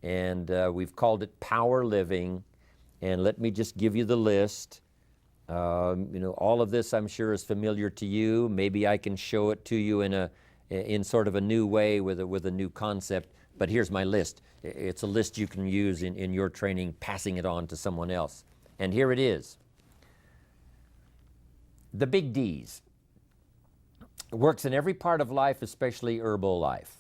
and we've called it Power Living. And let me just give you the list. All of this I'm sure is familiar to you. Maybe I can show it to you in sort of a new way with a new concept. But here's my list. It's a list you can use in your training, passing it on to someone else. And here it is. The big Ds. It works in every part of life, especially herbal life.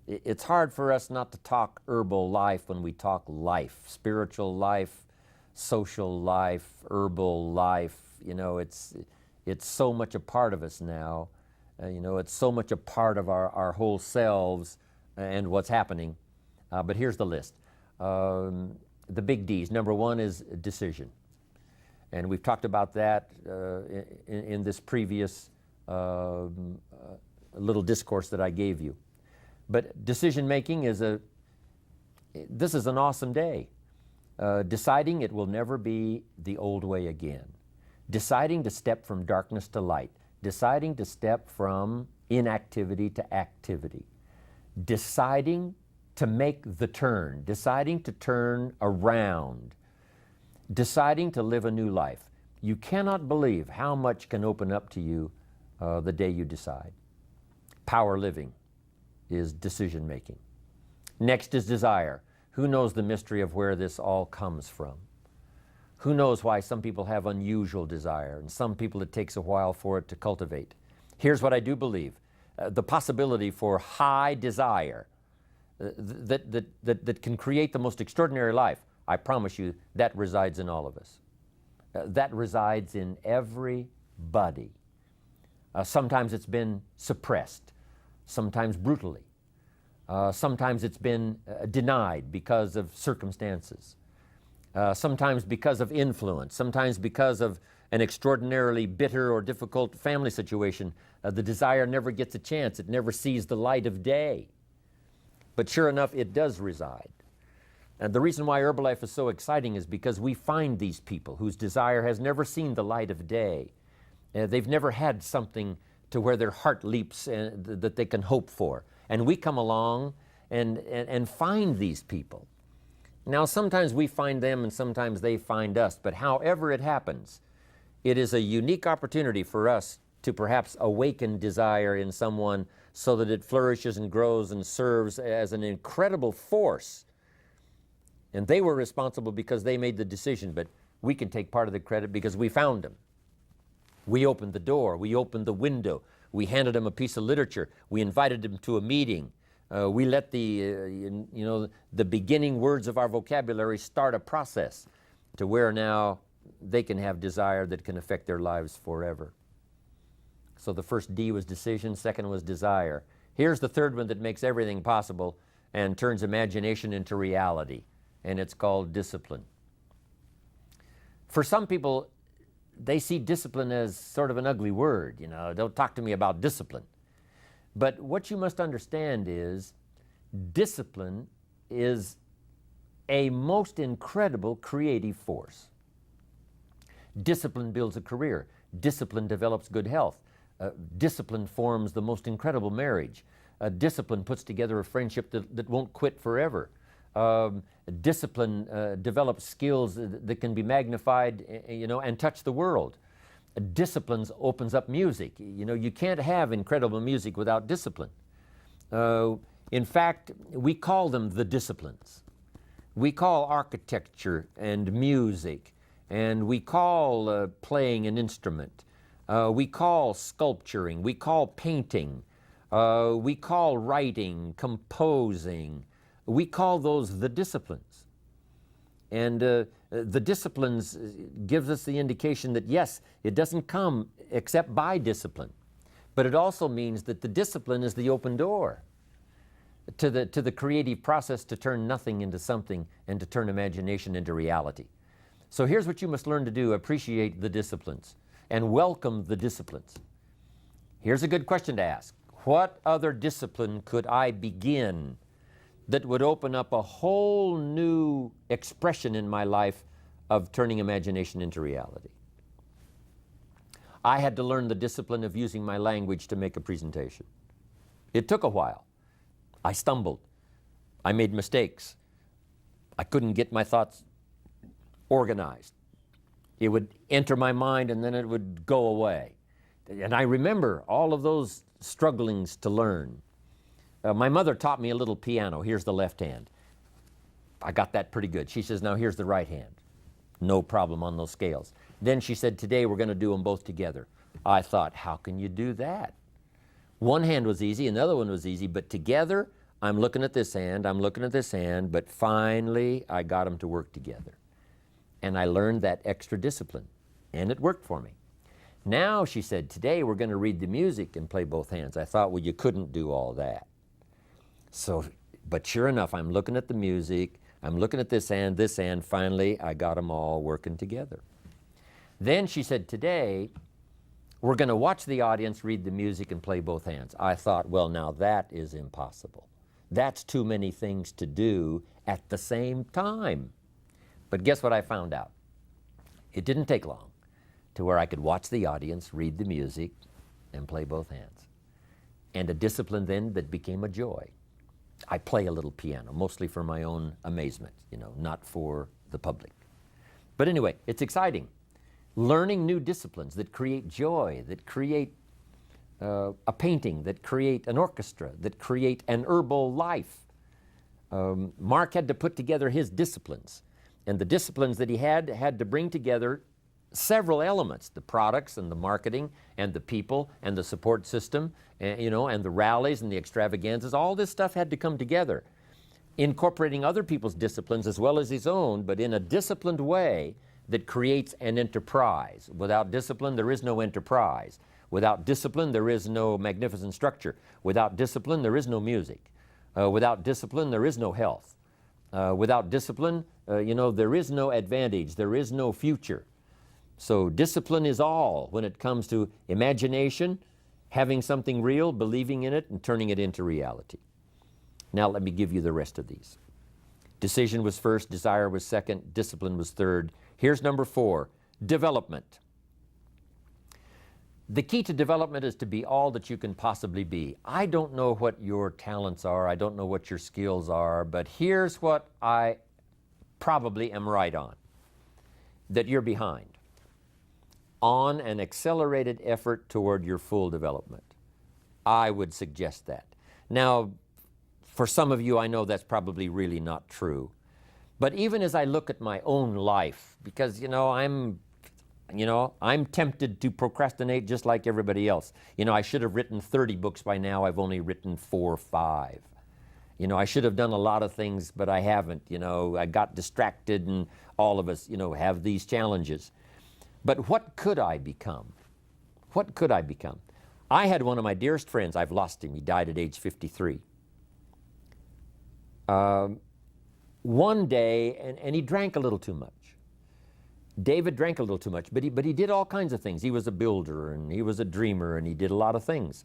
It's hard for us not to talk herbal life when we talk life, spiritual life, social life, herbal life. It's so much a part of us now. It's so much a part of our whole selves and what's happening. But here's the list. The big Ds. Number one is decision. And we've talked about that in this previous little discourse that I gave you. But decision making this is an awesome day. Deciding it will never be the old way again. Deciding to step from darkness to light. Deciding to step from inactivity to activity. Deciding to make the turn. Deciding to turn around. Deciding to live a new life. You cannot believe how much can open up to you the day you decide. Power living is decision making. Next is desire. Who knows the mystery of where this all comes from? Who knows why some people have unusual desire and some people it takes a while for it to cultivate? Here's what I do believe. The possibility for high desire that can create the most extraordinary life, I promise you, that resides in all of us. That resides in everybody. Sometimes it's been suppressed, sometimes brutally. Sometimes it's been denied because of circumstances. Sometimes because of influence. Sometimes because of an extraordinarily bitter or difficult family situation. The desire never gets a chance. It never sees the light of day. But sure enough, it does reside. And the reason why Herbalife is so exciting is because we find these people whose desire has never seen the light of day. They've never had something to where their heart leaps that they can hope for. And we come along and find these people. Now, sometimes we find them and sometimes they find us, but however it happens, it is a unique opportunity for us to perhaps awaken desire in someone so that it flourishes and grows and serves as an incredible force. And they were responsible because they made the decision, but we can take part of the credit because we found them. We opened the door, we opened the window, we handed them a piece of literature, we invited them to a meeting, we let the beginning words of our vocabulary start a process to where now they can have desire that can affect their lives forever. So the first D was decision, second was desire. Here's the third one that makes everything possible and turns imagination into reality, and it's called discipline. For some people, they see discipline as sort of an ugly word. Don't talk to me about discipline. But what you must understand is discipline is a most incredible creative force. Discipline builds a career. Discipline develops good health. Discipline forms the most incredible marriage. Discipline puts together a friendship that won't quit forever. Discipline develops skills that can be magnified, and touch the world. Discipline opens up music. You can't have incredible music without discipline. In fact, we call them the disciplines. We call architecture and music, and we call playing an instrument. We call sculpturing. We call painting. We call writing, composing. We call those the disciplines. And the disciplines gives us the indication that yes, it doesn't come except by discipline. But it also means that the discipline is the open door to the creative process to turn nothing into something and to turn imagination into reality. So here's what you must learn to do. Appreciate the disciplines and welcome the disciplines. Here's a good question to ask. What other discipline could I begin that would open up a whole new expression in my life of turning imagination into reality? I had to learn the discipline of using my language to make a presentation. It took a while. I stumbled. I made mistakes. I couldn't get my thoughts organized. It would enter my mind and then it would go away. And I remember all of those strugglings to learn. My mother taught me a little piano. Here's the left hand. I got that pretty good. She says, now here's the right hand. No problem on those scales. Then she said, today we're going to do them both together. I thought, how can you do that? One hand was easy, another one was easy, but together, I'm looking at this hand, I'm looking at this hand, but finally I got them to work together. And I learned that extra discipline, and it worked for me. Now, she said, today we're going to read the music and play both hands. I thought, well, you couldn't do all that. So, but sure enough, I'm looking at the music, I'm looking at this hand, finally I got them all working together. Then she said, today we're going to watch the audience read the music and play both hands. I thought, well, now that is impossible. That's too many things to do at the same time. But guess what I found out? It didn't take long to where I could watch the audience read the music and play both hands. And a discipline then that became a joy. I play a little piano, mostly for my own amazement, not for the public. But anyway, it's exciting. Learning new disciplines that create joy, that create a painting, that create an orchestra, that create an herbal life. Mark had to put together his disciplines. And the disciplines that he had to bring together several elements, the products and the marketing and the people and the support system, and the rallies and the extravaganzas. All this stuff had to come together, incorporating other people's disciplines as well as his own, but in a disciplined way that creates an enterprise. Without discipline, there is no enterprise. Without discipline, there is no magnificent structure. Without discipline, there is no music. Without discipline, there is no health. Without discipline, there is no advantage. There is no future. So discipline is all when it comes to imagination, having something real, believing in it, and turning it into reality. Now let me give you the rest of these. Decision was first, desire was second, discipline was third. Here's number 4, development. The key to development is to be all that you can possibly be. I don't know what your talents are, I don't know what your skills are, but here's what I probably am right on, that you're behind on an accelerated effort toward your full development. I would suggest that. Now, for some of you, I know that's probably really not true. But even as I look at my own life, because, I'm tempted to procrastinate just like everybody else. I should have written 30 books by now. I've only written 4 or 5. I should have done a lot of things, but I haven't. I got distracted, and all of us, have these challenges. But what could I become? What could I become? I had one of my dearest friends. I've lost him. He died at age 53. One day, and he drank a little too much. David drank a little too much, but he did all kinds of things. He was a builder, and he was a dreamer, and he did a lot of things.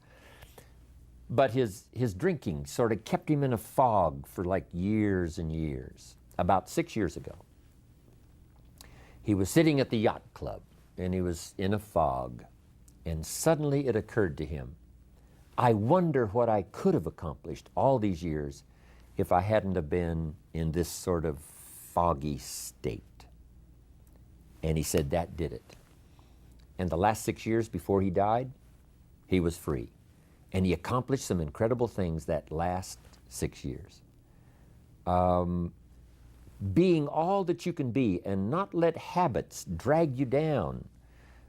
But his drinking sort of kept him in a fog for like years and years. About 6 years ago, he was sitting at the yacht club, and he was in a fog, and suddenly it occurred to him, I wonder what I could have accomplished all these years if I hadn't have been in this sort of foggy state. And he said that did it. And the last 6 years before he died, he was free. And he accomplished some incredible things that last 6 years. Being all that you can be and not let habits drag you down.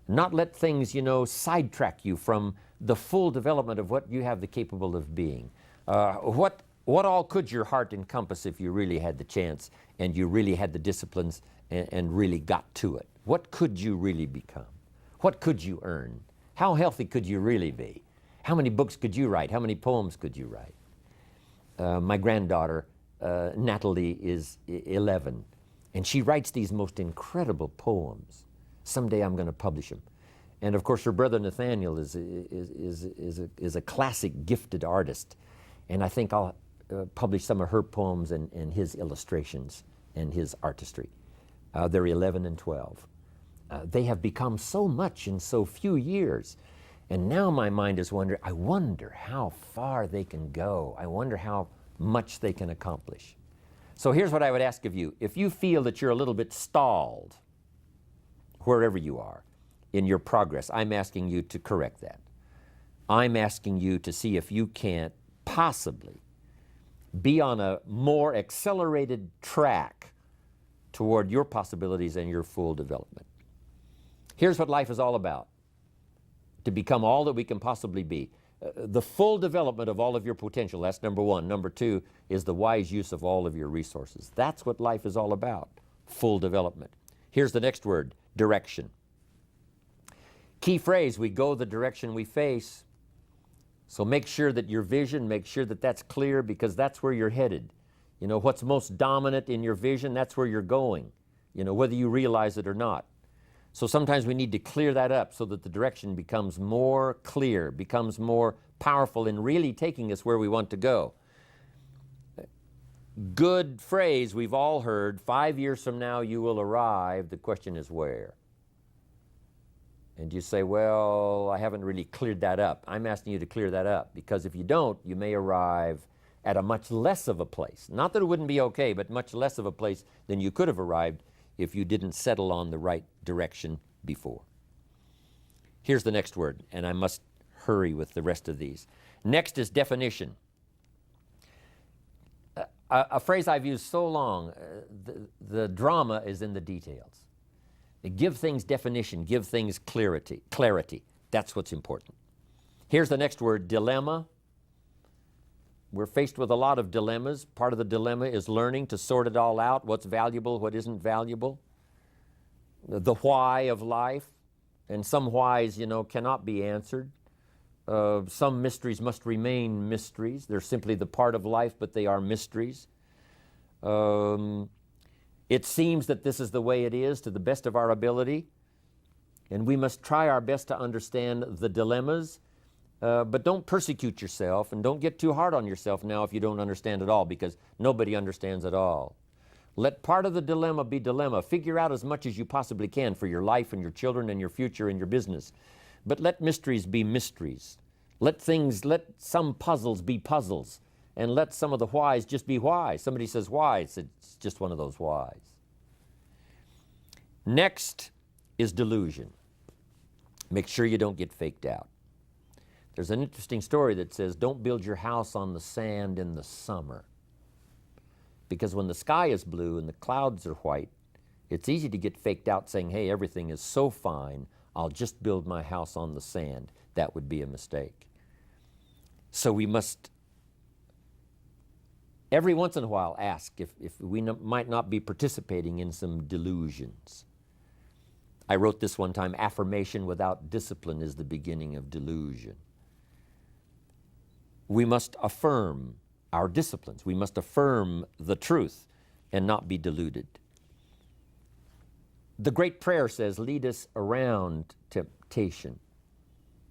Not let things, sidetrack you from the full development of what you have the capable of being. What all could your heart encompass if you really had the chance and you really had the disciplines and really got to it? What could you really become? What could you earn? How healthy could you really be? How many books could you write? How many poems could you write? My granddaughter, Natalie, is 11, and she writes these most incredible poems. Someday I'm going to publish them. And of course, her brother Nathaniel is a classic gifted artist, and I think I'll publish some of her poems and his illustrations and his artistry. They're 11 and 12. They have become so much in so few years. And now my mind is wondering, I wonder how far they can go. I wonder how much they can accomplish. So here's what I would ask of you. If you feel that you're a little bit stalled, wherever you are in your progress, I'm asking you to correct that. I'm asking you to see if you can't possibly be on a more accelerated track toward your possibilities and your full development. Here's what life is all about: to become all that we can possibly be. The full development of all of your potential, that's number one. Number two is the wise use of all of your resources. That's what life is all about, full development. Here's the next word: direction. Key phrase: we go the direction we face. So make sure that your vision, make sure that that's clear, because that's where you're headed. You know, what's most dominant in your vision, that's where you're going, you know, whether you realize it or not. So sometimes we need to clear that up so that the direction becomes more clear, becomes more powerful in really taking us where we want to go. Good phrase we've all heard: 5 years from now you will arrive. The question is where? And you say, well, I haven't really cleared that up. I'm asking you to clear that up, because if you don't, you may arrive at a much less of a place. Not that it wouldn't be okay, but much less of a place than you could have arrived if you didn't settle on the right direction before. Here's the next word, and I must hurry with the rest of these. Next is definition. A phrase I've used so long, the drama is in the details. Give things definition, give things clarity. That's what's important. Here's the next word: dilemma. We're faced with a lot of dilemmas. Part of the dilemma is learning to sort it all out: what's valuable, what isn't valuable. The why of life, and some whys, you know, cannot be answered. Some mysteries must remain mysteries. They're simply the part of life, but they are mysteries. It seems that this is the way it is to the best of our ability, and we must try our best to understand the dilemmas, but don't persecute yourself and don't get too hard on yourself now if you don't understand it all, because nobody understands it all. Let part of the dilemma be dilemma. Figure out as much as you possibly can for your life and your children and your future and your business, but let mysteries be mysteries. Let some puzzles be puzzles, and let some of the whys just be whys. Somebody says why, it's just one of those whys. Next is delusion. Make sure you don't get faked out. There's an interesting story that says, don't build your house on the sand in the summer, because when the sky is blue and the clouds are white, it's easy to get faked out saying, hey, everything is so fine, I'll just build my house on the sand. That would be a mistake. So we must every once in a while ask if we might not be participating in some delusions. I wrote this one time: affirmation without discipline is the beginning of delusion. We must affirm our disciplines. We must affirm the truth and not be deluded. The great prayer says, lead us around temptation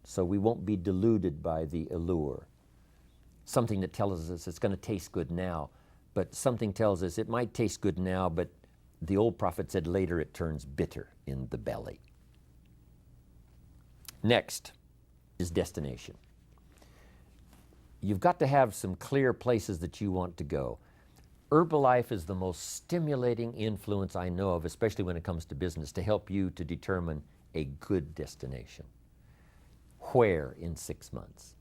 so we won't be deluded by the allure. Something that tells us it's going to taste good now, but something tells us it might taste good now, but the old prophet said later it turns bitter in the belly. Next is destination. You've got to have some clear places that you want to go. Herbalife is the most stimulating influence I know of, especially when it comes to business, to help you to determine a good destination. Where in 6 months?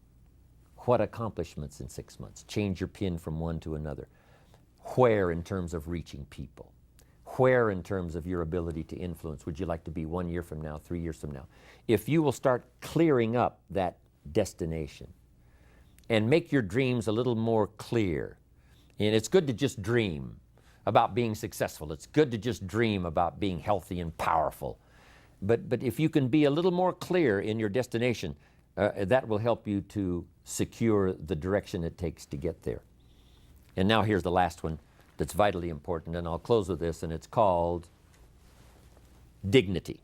What accomplishments in 6 months? Change your pin from one to another. Where in terms of reaching people? Where in terms of your ability to influence? Would you like to be 1 year from now, 3 years from now? If you will start clearing up that destination and make your dreams a little more clear. And it's good to just dream about being successful. It's good to just dream about being healthy and powerful. But if you can be a little more clear in your destination, that will help you to secure the direction it takes to get there. And now here's the last one that's vitally important, and I'll close with this, and it's called dignity.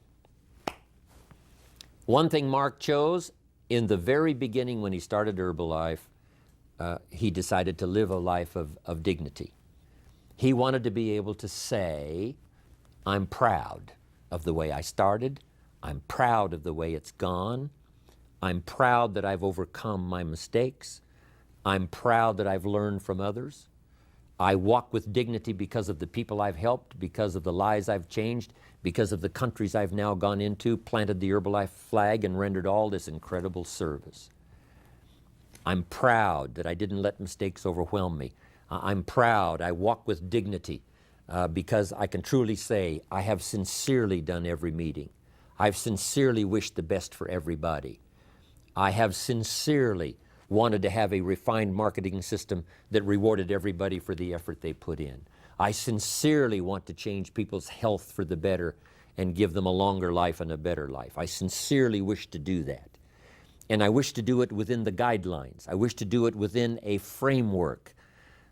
One thing Mark chose in the very beginning when he started Herbalife, he decided to live a life of dignity. He wanted to be able to say, I'm proud of the way I started. I'm proud of the way it's gone. I'm proud that I've overcome my mistakes. I'm proud that I've learned from others. I walk with dignity because of the people I've helped, because of the lives I've changed, because of the countries I've now gone into, planted the Herbalife flag, and rendered all this incredible service. I'm proud that I didn't let mistakes overwhelm me. I'm proud I walk with dignity because I can truly say I have sincerely done every meeting. I've sincerely wished the best for everybody. I have sincerely wanted to have a refined marketing system that rewarded everybody for the effort they put in. I sincerely want to change people's health for the better and give them a longer life and a better life. I sincerely wish to do that. And I wish to do it within the guidelines. I wish to do it within a framework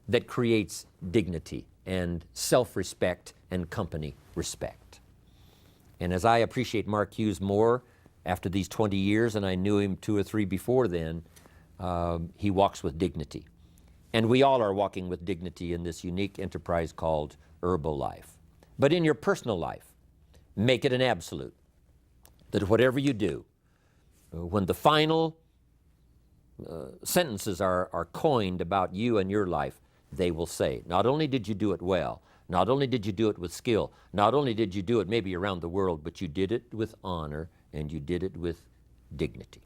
that creates dignity and self-respect and company respect. And as I appreciate Mark Hughes more after these 20 years, and I knew him 2 or 3 before then, he walks with dignity. And we all are walking with dignity in this unique enterprise called Herbalife. But in your personal life, make it an absolute that whatever you do, when the final sentences are coined about you and your life, they will say, not only did you do it well, not only did you do it with skill, not only did you do it maybe around the world, but you did it with honor and you did it with dignity.